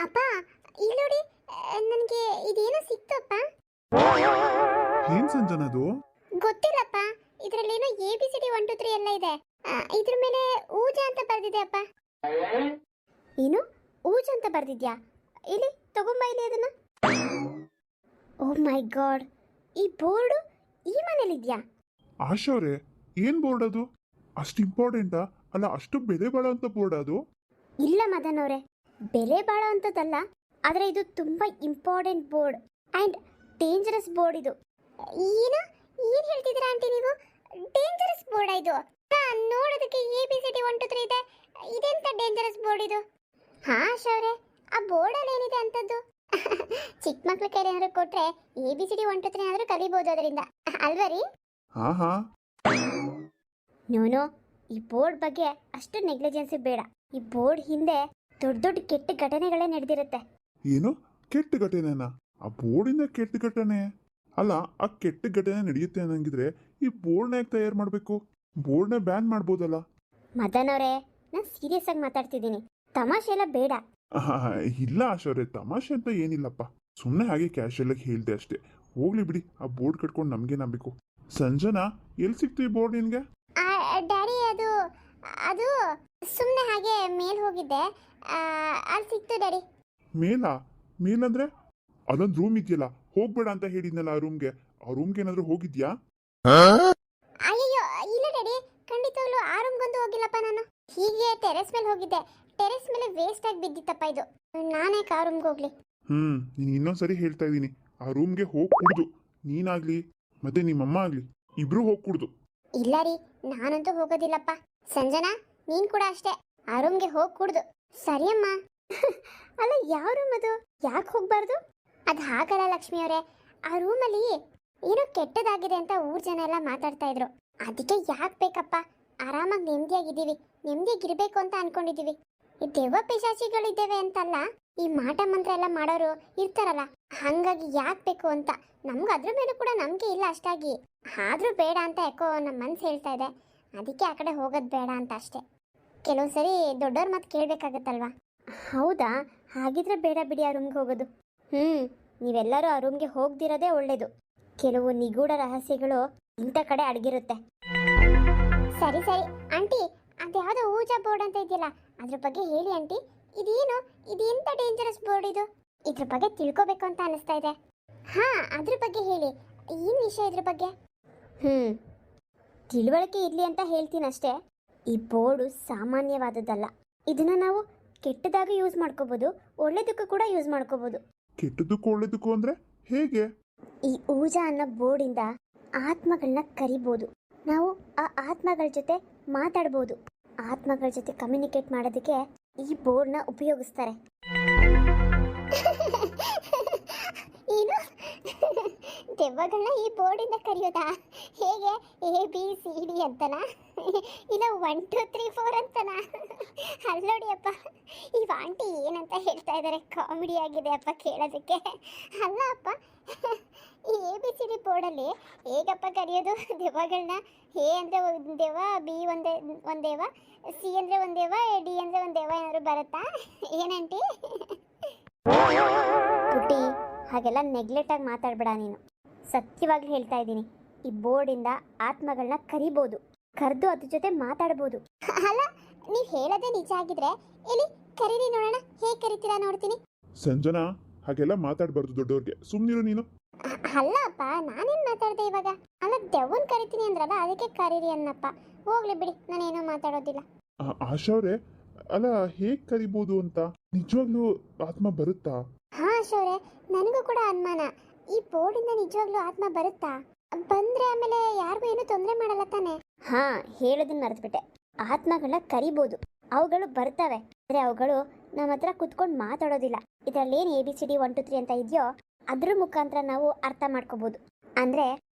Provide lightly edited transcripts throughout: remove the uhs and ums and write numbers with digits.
ಅಪ್ಪ ಇಲ್ಲಿ ನೋಡಿ, ನನಗೆ ಇದೇನೋ ಸಿಕ್ತಪ್ಪ. ಏನ್ ಸಂಜನದು? ಗೊತ್ತಿಲ್ಲಪ್ಪ, ಇದರಲ್ಲೇನೋ ಎ ಬಿ ಸಿ ಡಿ 1 2 3 ಎಲ್ಲ ಇದೆ. ಇದ್ರ ಮೇಲೆ ಊಜ ಅಂತ ಬರ್ದಿದೆ ಅಪ್ಪ. ಏನು ಊಜ ಅಂತ ಬರ್ದಿದ್ಯಾ? ಇಲ್ಲಿ ತಗೊಂಬ ಇಲ್ಲಿ ಅದನ್ನ. ಓ ಮೈ ಗಾಡ್, ಈ ಬೋರ್ಡು ಈ ಮನೇಲಿದ್ಯಾ? ಆಶಾ ಅವ್ರೆ, ಏನ್ ಬೋರ್ಡ್ ಅದು? ಅಷ್ಟು ಇಂಪಾರ್ಟೆಂಟಾ? ಅಲ್ಲ, ಅಷ್ಟು ಬೆಲೆ ಬಾಳೋಂಥ ಬೋರ್ಡ್ ಅದು? ಇಲ್ಲ ಮದನ್ ಅವರೇ, ಬೆಲೆ ಬಾಳೋ ಅಂಥದ್ದಲ್ಲ, ಆದರೆ ಇದು ತುಂಬ important board and dangerous board ಇದು. ಏನು ಏನು ಹೇಳ್ತಿದ್ದೀರಾ ಆಂಟಿ ನೀವು? ಡೇಂಜರಸ್ ಬೋರ್ಡ್ ಇದು? ನೋಡೋದಕ್ಕೆ ಎ ಬಿ ಸಿ ಡಿ 1 2 3 ಇದೆ, ಇದೆಂತ ಡೇಂಜರಸ್ ಬೋರ್ಡ್ ಇದು? ಹಾ ಶೌರ್ಯ, ಆ ಬೋರ್ಡಲ್ಲಿ ಏನಿದೆ ಅಂತದ್ದು? ಚಿಕ್ಕ ಮಕ್ಳ ಕೈಲಿ ಏನಾದ್ರು ಕೊಟ್ರೆ ಎ ಬಿ ಸಿ ಡಿ 1 2 3 ಏನಾದ್ರು ಕಲಿಬಹುದು ಅದರಿಂದ, ಅಲ್ವಾ ರೀ? ಹಾ ಹಾ. ನೋನೋ, ಈ ಬೋರ್ಡ್ ಬಗ್ಗೆ ಅಷ್ಟು ನೆಗ್ಲಿಜೆನ್ಸಿ ಬೇಡ. ಈ ಬೋರ್ಡ್ ಹಿಂದೆ ದೊಡ್ಡ ದೊಡ್ಡ ಕೆಟ್ಟ ಘಟನೆಗಳೇ ನಡೆದಿರುತ್ತೆ. ಏನು ಕೆಟ್ಟ ಘಟನೆನಾ? ಆ ಬೋರ್ಡಿಂದ ಕೆಟ್ಟ ಘಟನೆ? ಅಲ್ಲ, ಆ ಕೆಟ್ಟ ಘಟನೆ ನಡೆಯುತ್ತೆ ಅನ್ನಂಗಿದ್ರೆ ಈ ಬೋರ್ಡ್ನ ಯಾಕೆ ತಯಾರು ಮಾಡಬೇಕು? ಬೋರ್ಡ್ನ ಬ್ಯಾನ್ ಮಾಡ್ಬೋದಲ್ಲ? ಮದನ್ ಅವರೇ, ನಾನು ಸೀರಿಯಸ್ ಆಗಿ ಮಾತಾಡ್ತಿದ್ದೀನಿ, ತಮಾಷೆ ಎಲ್ಲ ಬೇಡ. ಇಲ್ಲ ಆಶೋರೆ, ತಮಾಷೆ ಅಂತ ಏನಿಲ್ಲಪ್ಪ. ಸುಮ್ಮನೆ ಹಾಗೆ ಕ್ಯಾಶುಯಲ್ ಆಗಿ ಹೇಳ್ದೆ ಅಷ್ಟೇ. ಹೋಗ್ಲಿ ಬಿಡಿ, ಆ ಬೋರ್ಡ್ ಕಟ್ಕೊಂಡು ನಮ್ಗೆ ನಂಬೇಕು. ಸಂಜನಾ, ಎಲ್ಲಿ ಸಿಕ್ತು ಈ ಬೋರ್ಡ್ ನಿನ್ಗೆ? ಡ್ಯಾಡಿ, ಅದು ಅದು ಸುಮ್ಮನೆ ಹಾಗೆ ಮೇಲ್ ಹೋಗಿದ್ದೆ, ಅಲ್ಲಿ ಸಿಕ್ತು ಡ್ಯಾಡಿ. ಮೇಲಾ? ಮೇಲಂದ್ರೆ ಅಲ್ಲೊಂದು ರೂಮ್ ಇದೆಯಲ್ಲ, ಹೋಗ್ಬೇಡ ಅಂತ ಹೇಳಿದ್ನಲ್ಲ ಆ ರೂಮ್ಗೆ. ಆ ರೂಮ್ಗೆ ಏನಾದ್ರು ಹೋಗಿದ್ಯಾ? ಅಯ್ಯೋ ಇಲ್ಲ ಡ್ಯಾಡಿ, ಖಂಡಿತವಾಗ್ಲೂ ಆ ರೂಮ್ಗೊಂದು ಹೋಗಿಲ್ಲಪ್ಪ ನಾನು. ಹೀಗೆ ಟೆರೆಸ್ ಮೇಲೆ ಹೋಗಿದ್ದೆ, ಟೆರೆಸ್ ಮೇಲೆ ವೇಸ್ಟ್ ಆಗಿ ಬಿದ್ದಿತ್ತಪ್ಪ ಇದು. ನಾನೇ ಆ ರೂಮ್ಗೆ ಹೋಗ್ಲಿ? ನೀನು ಇನ್ನೊಂದ್ಸರಿ ಹೇಳ್ತಾ ಇದ್ದೀನಿ, ಆ ರೂಮ್ಗೆ ಹೋಗಿ ಕುಡ್ದು ನೀನಾಗ್ಲಿ ಮತ್ತೆ ನಿಮ್ಮಮ್ಮ ಆಗ್ಲಿ ಇಬ್ರು ಹೋಗಿ ಕುಡ್ದು. ಇಲ್ಲ ರೀ, ನಾನಂತೂ ಹೋಗೋದಿಲ್ಲಪ್ಪ. ಸಂಜನಾ, ನೀನ್ ಕೂಡ ಅಷ್ಟೇ, ಆ ರೂಮ್ಗೆ ಹೋಗಿ ಕುಡ್ದು. ಸರಿಯಮ್ಮ. ಅಲ್ಲ, ಯಾವ ರೂಮ್ ಅದು? ಯಾಕೆ ಹೋಗ್ಬಾರ್ದು? ಅದು ಹಾಗಲ್ಲ ಲಕ್ಷ್ಮಿ ಅವರೇ, ಆ ರೂಮಲ್ಲಿ ಏನೋ ಕೆಟ್ಟದಾಗಿದೆ ಅಂತ ಊರ್ ಜನ ಎಲ್ಲ ಮಾತಾಡ್ತಾ ಇದ್ರು. ಅದಕ್ಕೆ ಯಾಕೆ ಬೇಕಪ್ಪ, ಆರಾಮಾಗಿ ನೆಮ್ಮದಿಯಾಗಿದ್ದೀವಿ, ನೆಮ್ಮದಿಯಾಗಿರ್ಬೇಕು ಅಂತ ಅನ್ಕೊಂಡಿದೀವಿ. ಈ ದೆವ್ವ ಪಿಶಾಚಿಗಳಿದ್ದೇವೆ ಅಂತಲ್ಲ, ಈ ಮಾಟ ಮಂತ್ರ ಎಲ್ಲ ಮಾಡೋರು ಇರ್ತಾರಲ್ಲ, ಹಂಗಾಗಿ ಯಾಕೆ ಬೇಕು ಅಂತ. ನಮ್ಗೆ ಅದ್ರ ಮೇಲೆ ಕೂಡ ನಂಬಿಕೆ ಇಲ್ಲ ಅಷ್ಟಾಗಿ, ಆದ್ರೂ ಬೇಡ ಅಂತ ಯಾಕೋ ನಮ್ಮ ಮನ್ಸು ಹೇಳ್ತಾ ಇದೆ. ಅದಕ್ಕೆ ಆ ಕಡೆ ಹೋಗೋದು ಬೇಡ ಅಂತ ಅಷ್ಟೇ. ಕೆಲವು ಸರಿ ದೊಡ್ಡವ್ರ ಮಾತು ಕೇಳಬೇಕಾಗತ್ತಲ್ವಾ? ಹೌದಾ? ಹಾಗಿದ್ರೆ ಬೇಡ ಬಿಡಿ ಆ ರೂಮ್ಗೆ ಹೋಗೋದು. ನೀವೆಲ್ಲರೂ ಆ ರೂಮ್ಗೆ ಹೋಗ್ದಿರೋದೇ ಒಳ್ಳೇದು. ಕೆಲವು ನಿಗೂಢ ರಹಸ್ಯಗಳು ಇಂಥ ಕಡೆ ಅಡಗಿರುತ್ತೆ. ಸರಿ ಸರಿ ಆಂಟಿ, ಅದ್ಯಾವುದೋ ಊಜಾ ಬೋರ್ಡ್ ಅಂತ ಇದೆಯಲ್ಲ, ಅದ್ರ ಬಗ್ಗೆ ಹೇಳಿ ಆಂಟಿ. ಇದೇನು, ಇದೆಂತ ಡೇಂಜರಸ್ ಬೋರ್ಡ್ ಇದು? ಇದ್ರ ಬಗ್ಗೆ ತಿಳ್ಕೋಬೇಕು ಅಂತ ಅನಿಸ್ತಾ ಇದೆ. ಹಾ, ಅದ್ರ ಬಗ್ಗೆ ಹೇಳಿ, ಏನು ವಿಷಯ ಇದ್ರ ಬಗ್ಗೆ? ತಿಳುವಳಿಕೆ ಇರಲಿ ಅಂತ ಹೇಳ್ತೀನಿ ಅಷ್ಟೇ. ಈ ಬೋರ್ಡು ಸಾಮಾನ್ಯವಾದದ್ದಲ್ಲ. ಇದನ್ನ ನಾವು ಕೆಟ್ಟದಾಗ ಯೂಸ್ ಮಾಡ್ಕೋಬಹುದು, ಒಳ್ಳೇದಕ್ಕೂ ಕೂಡ ಯೂಸ್ ಮಾಡ್ಕೋಬಹುದು. ಕೆಟ್ಟದಕ್ಕೂ ಒಳ್ಳೇದಕ್ಕೂ ಅಂದ್ರೆ ಹೇಗೆ? ಈ ಊಜಾ ಅನ್ನೋ ಬೋರ್ಡಿಂದ ಆತ್ಮಗಳನ್ನ ಕರಿಬಹುದು. ನಾವು ಆ ಆತ್ಮಗಳ ಜೊತೆ ಮಾತಾಡ್ಬೋದು. ಆತ್ಮಗಳ ಜೊತೆ ಕಮ್ಯುನಿಕೇಟ್ ಮಾಡೋದಕ್ಕೆ ಈ ಬೋರ್ಡ್ನ ಉಪಯೋಗಿಸ್ತಾರೆ. ಏನು, ದೆವ್ವಗಳನ್ನ ಈ ಬೋರ್ಡಿಂದ ಕರೆಯೋದಾ? ಹೇಗೆ? ಎ ಬಿ ಸಿ ಡಿ ಅಂತನಾ? ಇಲ್ಲ 1 2 3 4 ಅಂತನಾ? ಅಲ್ಲೋಡಿ ಅಪ್ಪ, ಈ ಆಂಟಿ ಏನಂತ ಹೇಳ್ತಾ ಇದ್ದಾರೆ, ಕಾಮಿಡಿ ಆಗಿದೆ ಅಪ್ಪ ಕೇಳೋದಕ್ಕೆ. ಅಲ್ಲ ಅಪ್ಪ, ಈ ಎ ಬಿ ಸಿ ಡಿ ಬೋರ್ಡಲ್ಲಿ ಹೇಗಪ್ಪ ಕರೆಯೋದು ದೆವ್ವಗಳನ್ನ? ಎ ಅಂದರೆ ಒಂದು ದೆವ್ವ, ಬಿ ಒಂದು ದೆವ್ವ, ಸಿ ಅಂದರೆ ಒಂದು ದೆವ್ವ, ಡಿ ಅಂದರೆ ಒಂದು ದೆವ್ವ ಏನಾದ್ರು ಬರುತ್ತಾ? ಏನಂಟಿ? ಪುಟ್ಟಿ, ಹಾಗೆಲ್ಲ ನೆಗ್ಲೆಕ್ಟ್ ಆಗಿ ಮಾತಾಡಬೇಡ ನೀನು. ಸತ್ಯವಾಗ್ಲೂ ಹೇಳ್ತಾ ಇದ್ದೀನಿ, ಈ ಬೋರ್ಡಿಂದ ಆತ್ಮಗಳನ್ನ ಕರಿಬೋದು, ಕರೆದು ಅದ್ರ ಜೊತೆ ಮಾತಾಡ್ಬೋದು. ಅಲ್ಲ, ನೀವು ಹೇಳೋದೇ ನಿಜ ಆಗಿದ್ರೆ ಇಲ್ಲಿ ಕರೀರಿ ನೋಡೋಣ, ಹೇಗೆ ಕರಿತೀರಾ ನೋಡ್ತೀನಿ. ಸಂಜನಾ, ಹಾಗೆಲ್ಲ ಮಾತಾಡಬಾರ್ದು ದೊಡ್ಡವ್ರಿಗೆ, ಸುಮ್ಮನಿರು ನೀನು. ಅಲ್ಲ ಅಪ್ಪ, ನಾನೇನು ಮಾತಾಡ್ದೆ ಇವಾಗ? ಅಲ್ಲ, ದೆವ್ವನ್ ಕರಿತೀನಿ ಅಂದ್ರಲ್ಲ, ಅದಕ್ಕೆ ಕರೀರಿ ಅನ್ನಪ್ಪ. ಹೋಗ್ಲಿ ಬಿಡಿ, ನಾನೇನೋ ಮಾತಾಡೋದಿಲ್ಲ. ಆಶಾ ಅವ್ರೆ, ಅಲ್ಲ ಹೇಗೆ ಕರಿಬೋದು ಅಂತ? ನಿಜವಾಗ್ಲೂ ಆತ್ಮ ಬರುತ್ತಾ? ಹಾ ಶೌರ್ಯ, ನನಗೂ ಕೂಡ ಅನುಮಾನ. ಈ ಬೋರ್ಡಿಂದ ನಿಜವಾಗ್ಲೂ ಆತ್ಮ ಬರುತ್ತಾ? ಬಂದ್ರೆ ಆಮೇಲೆ ಯಾರಿಗೂ ಏನು ತೊಂದರೆ ಮಾಡಲ್ಲ ತಾನೆ? ಹಾ, ಹೇಳೋದನ್ನ ಮರೆತುಬಿಟ್ಟೆ. ಆತ್ಮಗಳನ್ನ ಕರಿಬೋದು, ಅವುಗಳು ಬರ್ತವೆ, ಆದರೆ ಅವುಗಳು ನಮ್ಮ ಹತ್ರ ಕುತ್ಕೊಂಡು ಮಾತಾಡೋದಿಲ್ಲ. ಇದರಲ್ಲೇನು ಎ ಬಿ ಸಿ ಡಿ 1 2 3 ಅಂತ ಇದೆಯೋ ಅದ್ರ ಮುಖಾಂತರ ನಾವು ಅರ್ಥ ಮಾಡ್ಕೋಬೋದು. ಅಂದರೆ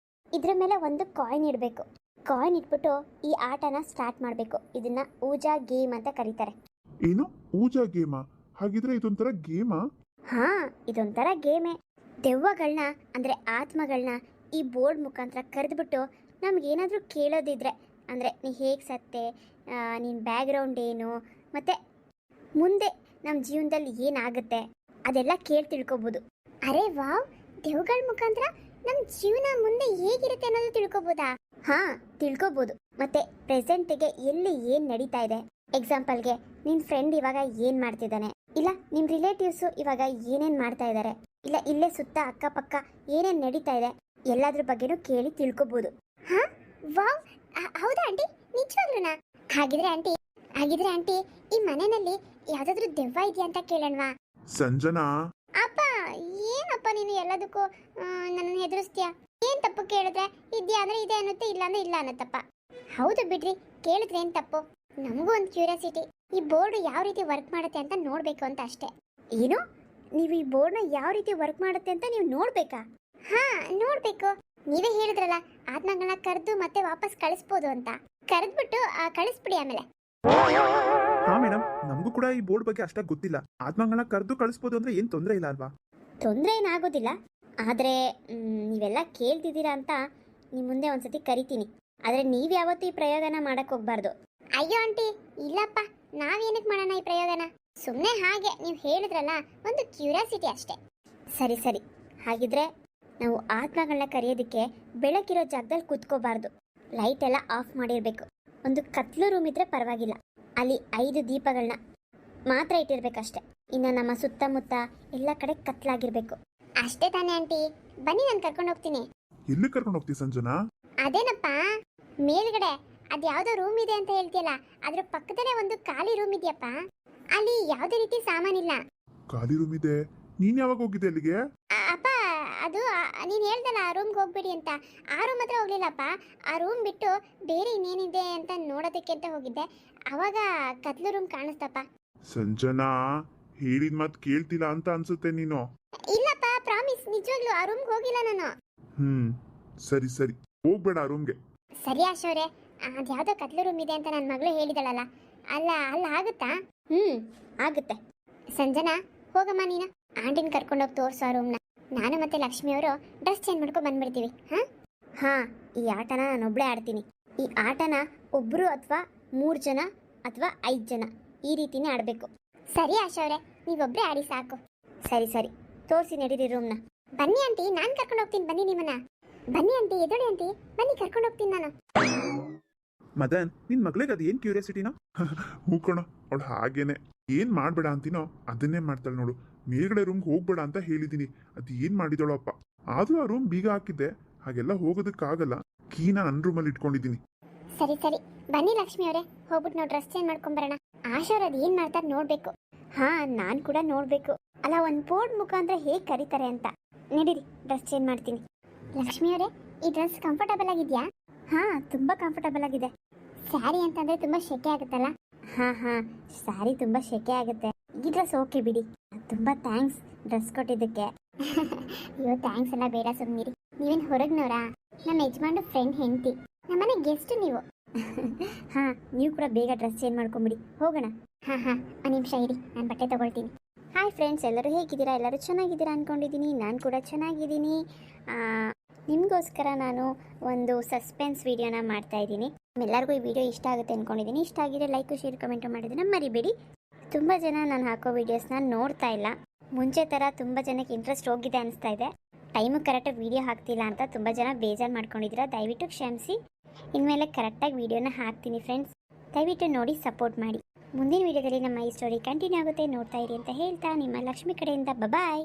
ಇದ್ರ ಮೇಲೆ ಒಂದು ಕಾಯಿನ್ ಇಡಬೇಕು. ಕಾಯಿನ್ ಇಟ್ಬಿಟ್ಟು ಈ ಆಟನ ಸ್ಟಾರ್ಟ್ ಮಾಡಬೇಕು. ಇದನ್ನ ಊಜಾ ಗೇಮ್ ಅಂತ ಕರೀತಾರೆ. ಏನು, ಊಜಾ ಗೇಮಾ? ಹಾಗಿದ್ರೆ ಇದೊಂಥರ ಗೇಮಾ? ಹಾ, ಇದೊಂಥರ ಗೇಮೇ. ದೆವ್ವಗಳನ್ನ ಅಂದರೆ ಆತ್ಮಗಳನ್ನ ಈ ಬೋರ್ಡ್ ಮುಖಾಂತರ ಕರೆದ್ಬಿಟ್ಟು ನಮಗೇನಾದರೂ ಕೇಳೋದಿದ್ರೆ, ಅಂದರೆ ನೀ ಹೇಗೆ ಸತ್ತೆ, ನಿನ್ನ ಬ್ಯಾಕ್ಗ್ರೌಂಡ್ ಏನು, ಮತ್ತು ಮುಂದೆ ನಮ್ಮ ಜೀವನದಲ್ಲಿ ಏನಾಗುತ್ತೆ ಅದೆಲ್ಲ ಕೇಳಿ ತಿಳ್ಕೊಬೋದು. ಅರೆ ವಾವ್, ದೇವ್ಗಳ ಮುಖಾಂತರ ನಮ್ಮ ಜೀವನ ಮುಂದೆ ಹೇಗಿರುತ್ತೆ ಅನ್ನೋದು ತಿಳ್ಕೊಬೋದಾ? ಹಾ, ತಿಳ್ಕೊಬೋದು. ಮತ್ತೆ ಪ್ರೆಸೆಂಟಿಗೆ ಎಲ್ಲಿ ಏನ್ ನಡೀತಾ ಇದೆ, ಎಕ್ಸಾಂಪಲ್ಗೆ ನಿನ್ ಫ್ರೆಂಡ್ ಇವಾಗ ಏನ್ ಮಾಡ್ತಿದ್ದಾನೆ, ಇಲ್ಲ ನಿಮ್ ರಿಲೇಟಿವ್ಸ್ ಇವಾಗ ಏನೇನ್ ಮಾಡ್ತಾ ಇದ್ದಾರೆ, ಇಲ್ಲ ಇಲ್ಲೇ ಸುತ್ತ ಅಕ್ಕಪಕ್ಕ ಏನೇನ್ ನಡೀತಾ ಇದೆ ಎಲ್ಲಾದ್ರ ಬಗ್ಗೆನೂ ಕೇಳಿ ತಿಳ್ಕೊಬೋದು. ಹಾ ವಾವ್, ಹೌದಾ ಆಂಟಿ? ನಿಜವಾಗ್ಲೂನಾ? ಹಾಗಿದ್ರೆ ಆಂಟಿ ಈ ಮನೆಯಲ್ಲಿ ಯಾವ್ದಾದ್ರು ದೆವ್ವ ಇದೆಯಾ ಅಂತ ಕೇಳೋಣವಾ? ಸಂಜನಾ, ಅಪ್ಪ, ಏನಪ್ಪ ನೀನು ಎಲ್ಲದಕ್ಕೂ ನನ್ನ ಹೆದರಿಸ್ತೀಯ? ಏನ್ ತಪ್ಪು ಕೇಳಿದ್ರೆ ಇದೆಯಾ ಅಂದ್ರೆ ಇದೆ ಅನ್ನುತ್ತೆ, ಇಲ್ಲ ಅಂದ್ರೆ ಇಲ್ಲ ಅನ್ನತ್ತಪ್ಪ. ಹೌದು ಬಿಡ್ರಿ, ಕೇಳಿದ್ರೆ ಏನ್ ತಪ್ಪು? ನಮಗೂ ಒಂದು ಕ್ಯೂರಿಯಾಸಿಟಿ, ಈ ಬೋರ್ಡ್ ಯಾವ ರೀತಿ ವರ್ಕ್ ಮಾಡುತ್ತೆ ಅಂತ ನೋಡ್ಬೇಕು ಅಂತ ಅಷ್ಟೇ. ಏನು, ನೀವು ಈ ಬೋರ್ಡ್ನ ಯಾವ ರೀತಿ ವರ್ಕ್ ಮಾಡುತ್ತೆ ಅಂತ ನೀವು ನೋಡ್ಬೇಕಾ? ಹಾ, ನೋಡ್ಬೇಕು. ನೀವೇ ಹೇಳಿದ್ರಲ್ಲ ಆತ್ಮಗಳನ್ನ ಕರೆದು ಮತ್ತೆ ವಾಪಸ್ ಕಳಿಸ್ಬೋದು ಅಂತ. ಕರೆದ್ಬಿಟ್ಟು ಕಳಿಸ್ಬಿಡಿ ಆಮೇಲೆ. ಹಾ ಮೇಡಮ್, ನಮಗೂ ಕೂಡ ಈ ಬೋರ್ಡ್ ಬಗ್ಗೆ ಅಷ್ಟಾಗಿ ಗೊತ್ತಿಲ್ಲ. ಆತ್ಮಗಳನ್ನ ಕರೆದು ಕಳಿಸ್ಬೋದು ಅಂದ್ರೆ ಏನ್ ತೊಂದರೆ ಇಲ್ಲ ಅಲ್ವಾ? ತೊಂದರೆ ಏನಾಗೋದಿಲ್ಲ, ಆದರೆ ನೀವೆಲ್ಲ ಕೇಳ್ತಿದ್ದೀರಾ ಅಂತ ನಿಮ್ಮ ಮುಂದೆ ಒಂದ್ಸತಿ ಕರಿತೀನಿ. ಆದರೆ ನೀವು ಯಾವತ್ತೂ ಈ ಪ್ರಯೋಗನ ಮಾಡಕ್ಕೆ ಹೋಗ್ಬಾರ್ದು. ಅಯ್ಯೋ ಆಂಟಿ, ಇಲ್ಲಪ್ಪ, ನಾವೇನಕ್ಕೆ ಮಾಡೋಣ ಈ ಪ್ರಯೋಗನ? ಸುಮ್ಮನೆ ಹಾಗೆ ನೀವು ಹೇಳಿದ್ರಲ್ಲ, ಒಂದು ಕ್ಯೂರಿಯಾಸಿಟಿ ಅಷ್ಟೇ. ಸರಿ ಸರಿ, ಹಾಗಿದ್ರೆ ನಾವು ಆತ್ಮಗಳನ್ನ ಕರೆಯೋದಕ್ಕೆ ಬೆಳಕಿರೋ ಜಾಗದಲ್ಲಿ ಕೂತ್ಕೋಬಾರ್ದು, ಲೈಟ್ ಎಲ್ಲ ಆಫ್ ಮಾಡಿರಬೇಕು. ಒಂದು ಕತ್ಲು ರೂಮ್ ಇದ್ರೆ ಪರವಾಗಿಲ್ಲ, ಅಲ್ಲಿ 5 ದೀಪಗಳನ್ನ ಮಾತ್ರ ಇಟ್ಟಿರ್ಬೇಕಷ್ಟೆ. ಇನ್ನು ನಮ್ಮ ಸುತ್ತಮುತ್ತ ಎಲ್ಲ ಕಡೆ ಕತ್ಲಾಗಿರ್ಬೇಕು ಅಷ್ಟೇ ತಾನೇ ಆಂಟಿ? ಬನ್ನಿ, ನಾನು ಕರ್ಕೊಂಡು ಹೋಗ್ತೀನಿ. ಎಲ್ಲಿ ಕರ್ಕೊಂಡು ಹೋಗ್ತೀವಿ ಸಂಜನಾ? ಅದೇನಪ್ಪ, ಮೇಲ್ಗಡೆ ಅದ್ಯಾವುದೋ ರೂಮ್ ಇದೆ ಅಂತ ಹೇಳ್ತೀಯಲ್ಲ, ಅದ್ರ ಪಕ್ಕದಲ್ಲೇ ಒಂದು ಖಾಲಿ ರೂಮ್ ಇದೆಯಪ್ಪ. ಅಲ್ಲಿ ಯಾವುದೇ ರೀತಿ ಸಾಮಾನಿಲ್ಲ. ಖಾಲಿ ರೂಮ್ ಇದೆ? ನೀನ್ ಯಾವಾಗ ಹೋಗಿದ್ದೆ ಅಲ್ಲಿಗೆ? ಅಪ್ಪ, ಅದು ನೀನು ಹೇಳ್ದಲ್ಲ ಆ ರೂಮ್ಗೆ ಹೋಗ್ಬೇಡಿ ಅಂತ, ಆ ರೂಮ್ ಹತ್ರ ಹೋಗ್ಲಿಲ್ಲಪ್ಪ. ಆ ರೂಮ್ ಬಿಟ್ಟು ಬೇರೆ ಇನ್ನೇನಿದೆ ಅಂತ ನೋಡೋದಕ್ಕೆ ಅಂತ ಹೋಗಿದ್ದೆ. ಅವಾಗ ಕತ್ಲು ರೂಮ್ ಕಾಣಿಸ್ತಪ್ಪ. ಸಂಜನಾ, ಹೇಳಿದ ಮಾತು ಕೇಳ್ತಿಲ್ಲ ಅಂತ ಅನ್ಸುತ್ತೆ ನೀನು. ಇಲ್ಲಪ್ಪ, ಪ್ರಾಮಿಸ್, ನಿಜವಾಗ್ಲೂ ಆ ರೂಮ್ಗೆ ಹೋಗಿಲ್ಲ ನಾನು. ಸರಿ ಸರಿ, ಹೋಗ್ಬೇಡ ಆ ರೂಮ್ಗೆ. ಸರಿ ಆಶೋರೆ, ಅದ್ಯಾವುದೋ ಕತ್ಲು ರೂಮ್ ಇದೆ ಅಂತ ನನ್ನ ಮಗಳು ಹೇಳಿದಳಲ್ಲ, ಅಲ್ಲ ಆಗುತ್ತಾ? ಆಗುತ್ತೆ. ಸಂಜನಾ, ಹೋಗಮ್ಮ ನೀನು, ಆಂಟಿನ ಕರ್ಕೊಂಡೋಗಿ ತೋರಿಸೋ ಆ ರೂಮ್ನ. ನಾನು ಮತ್ತೆ ಲಕ್ಷ್ಮಿಯವರು ಡ್ರೆಸ್ ಚೇಂಜ್ ಮಾಡ್ಕೊಂಡು ಬಂದ್ಬಿಡ್ತೀವಿ. ಹಾ, ಈ ಆಟನ ನಾನೊಬ್ಳೇ ಆಡ್ತೀನಿ. ಈ ಆಟನ ಒಬ್ರು ಅಥವಾ 3 ಜನ ಅಥವಾ 5 ಜನ ಈ ರೀತಿನೇ ಆಡಬೇಕು. ಸರಿ ಆಶೋರೆ, ನೀವೊಬ್ಬರೇ ಆಡಿ ಸಾಕು. ಸರಿ ಸರಿ, ತೋರಿಸಿ ನಡೀರಿ ರೂಮ್ನ. ಬನ್ನಿ ಆಂಟಿ, ನಾನು ಕರ್ಕೊಂಡು ಹೋಗ್ತೀನಿ. ಬನ್ನಿ ನಿಮ್ಮನ್ನ. ಬನ್ನಿ ಆಂಟಿ, ಎದೊಳಿ ಆಂಟಿ, ಬನ್ನಿ, ಕರ್ಕೊಂಡು ಹೋಗ್ತೀನಿ ನಾನು. ಮದನ್, ನಿನ್ ಮಗಳಿಗೆ ಅದು ಏನ್ ಕ್ಯೂರಿಯಾಸಿಟಿನೋ? ಹೂ ಕಣ, ಅವಳು ಹಾಗೇನೆ. ಏನ್ ಮಾಡ್ಬೇಡ ಅಂತೀನೋ ಅದನ್ನೇ ಮಾಡ್ತಾಳೆ ನೋಡು. ಮೇಲ್ಗಡೆ ರೂಮ್ಗೆ ಹೋಗ್ಬೇಡ ಅಂತ ಹೇಳಿದೀನಿ, ಅದು ಏನ್ ಮಾಡಿದಳು ಅಪ್ಪ. ಆದ್ರೂ ಆ ರೂಮ್ ಬೀಗ ಹಾಕಿದ್ದೆ, ಹಾಗೆಲ್ಲ ಹೋಗೋದಕ್ಕಾಗಲ್ಲ. ಕೀನ ನನ್ನ ರೂಮಲ್ಲಿ ಇಟ್ಕೊಂಡಿದ್ದೀನಿ. ಸರಿ ಸರಿ, ಬನ್ನಿ ಲಕ್ಷ್ಮಿ ಅವರೇ, ಹೋಗ್ಬಿಟ್ಟು ನಾವು ಡ್ರೆಸ್ ಚೇಂಜ್ ಮಾಡ್ಕೊಂಬರೋಣ. ಆಶೋರ್ ಅದು ಏನ್ ಮಾಡ್ತಾರೆ ನೋಡ್ಬೇಕು. ಹಾ, ನಾನು ಕೂಡ ನೋಡ್ಬೇಕು. ಅಲ್ಲ, ಒಂದು ಬೋರ್ಡ್ ಮುಖಾಂತರ ಹೇಗೆ ಕರೀತಾರೆ ಅಂತ. ನಡೀರಿ, ಡ್ರೆಸ್ ಚೇಂಜ್ ಮಾಡ್ತೀನಿ. ಲಕ್ಷ್ಮಿ ಅವರೇ, ಈ ಡ್ರೆಸ್ ಕಂಫರ್ಟಬಲ್ ಆಗಿದೆಯಾ? ಹಾ, ತುಂಬಾ ಕಂಫರ್ಟಬಲ್ ಆಗಿದೆ. ಸ್ಯಾರಿ ಅಂತಂದ್ರೆ ತುಂಬಾ ಶೆಕೆ ಆಗುತ್ತಲ್ಲ? ಹಾ, ಸ್ಯಾರಿ ತುಂಬಾ ಶೆಕೆ ಆಗುತ್ತೆ. ಈ ಡ್ರೆಸ್ ಓಕೆ ಬಿಡಿ. ತುಂಬಾ ಥ್ಯಾಂಕ್ಸ್ ಡ್ರೆಸ್ ಕೊಟ್ಟಿದ್ದಕ್ಕೆ. ಅಯ್ಯೋ, ಥ್ಯಾಂಕ್ಸ್ ಎಲ್ಲ ಬೇಡ, ಸುಮ್ಮನಿರಿ. ನೀವೇನು ಹೊರಗ್ನವರಾ? ನಮ್ಮ ಯಜಮಾನ್ರು ಫ್ರೆಂಡ್ ಹೆಂಡತಿ, ನಮ್ಮನೆ ಗೆಸ್ಟ್ ನೀವು. ಹಾ, ನೀವು ಕೂಡ ಬೇಗ ಡ್ರೆಸ್ ಚೇಂಜ್ ಮಾಡ್ಕೊಂಬಿಡಿ, ಹೋಗೋಣ. ಹಾ, ಒಂದು ನಿಮಿಷ ಇರಿ, ನಾನು ಬಟ್ಟೆ ತಗೊಳ್ತೀನಿ. ಹಾಯ್ ಫ್ರೆಂಡ್ಸ್, ಎಲ್ಲರೂ ಹೇಗಿದ್ದೀರಾ? ಎಲ್ಲರೂ ಚೆನ್ನಾಗಿದ್ದೀರಾ ಅಂದ್ಕೊಂಡಿದ್ದೀನಿ. ನಾನು ಕೂಡ ಚೆನ್ನಾಗಿದ್ದೀನಿ. ನಿಮಗೋಸ್ಕರ ನಾನು ಒಂದು ಸಸ್ಪೆನ್ಸ್ ವಿಡಿಯೋನ ಮಾಡ್ತಾ ಇದ್ದೀನಿ. ಎಲ್ಲರಿಗೂ ಈ ವಿಡಿಯೋ ಇಷ್ಟ ಆಗುತ್ತೆ ಅಂದ್ಕೊಂಡಿದ್ದೀನಿ. ಇಷ್ಟ ಆಗಿದ್ರೆ ಲೈಕ್, ಶೇರ್, ಕಮೆಂಟ್ ಮಾಡೋದನ್ನ ಮರಿಬೇಡಿ. ತುಂಬ ಜನ ನಾನು ಹಾಕೋ ವೀಡಿಯೋಸ್ನ ನೋಡ್ತಾ ಇಲ್ಲ. ಮುಂಚೆ ಥರ ತುಂಬ ಜನಕ್ಕೆ ಇಂಟ್ರೆಸ್ಟ್ ಹೋಗಿದೆ ಅನಿಸ್ತಾ ಇದೆ. ಟೈಮು ಕರೆಕ್ಟಾಗಿ ವೀಡಿಯೋ ಹಾಕ್ತಿಲ್ಲ ಅಂತ ತುಂಬ ಜನ ಬೇಜಾರು ಮಾಡ್ಕೊಂಡಿದ್ದೀರಾ. ದಯವಿಟ್ಟು ಕ್ಷಮಿಸಿ. ಇನ್ಮೇಲೆ ಕರೆಕ್ಟಾಗಿ ವೀಡಿಯೋನ ಹಾಕ್ತೀನಿ ಫ್ರೆಂಡ್ಸ್. ದಯವಿಟ್ಟು ನೋಡಿ ಸಪೋರ್ಟ್ ಮಾಡಿ. ಮುಂದಿನ ವೀಡಿಯೋದಲ್ಲಿ ನಮ್ಮ ಈ ಸ್ಟೋರಿ ಕಂಟಿನ್ಯೂ ಆಗುತ್ತೆ, ನೋಡ್ತಾ ಇರಿ ಅಂತ ಹೇಳ್ತಾ ನಿಮ್ಮ ಲಕ್ಷ್ಮಿ ಕಡೆಯಿಂದ ಬಾಯ್.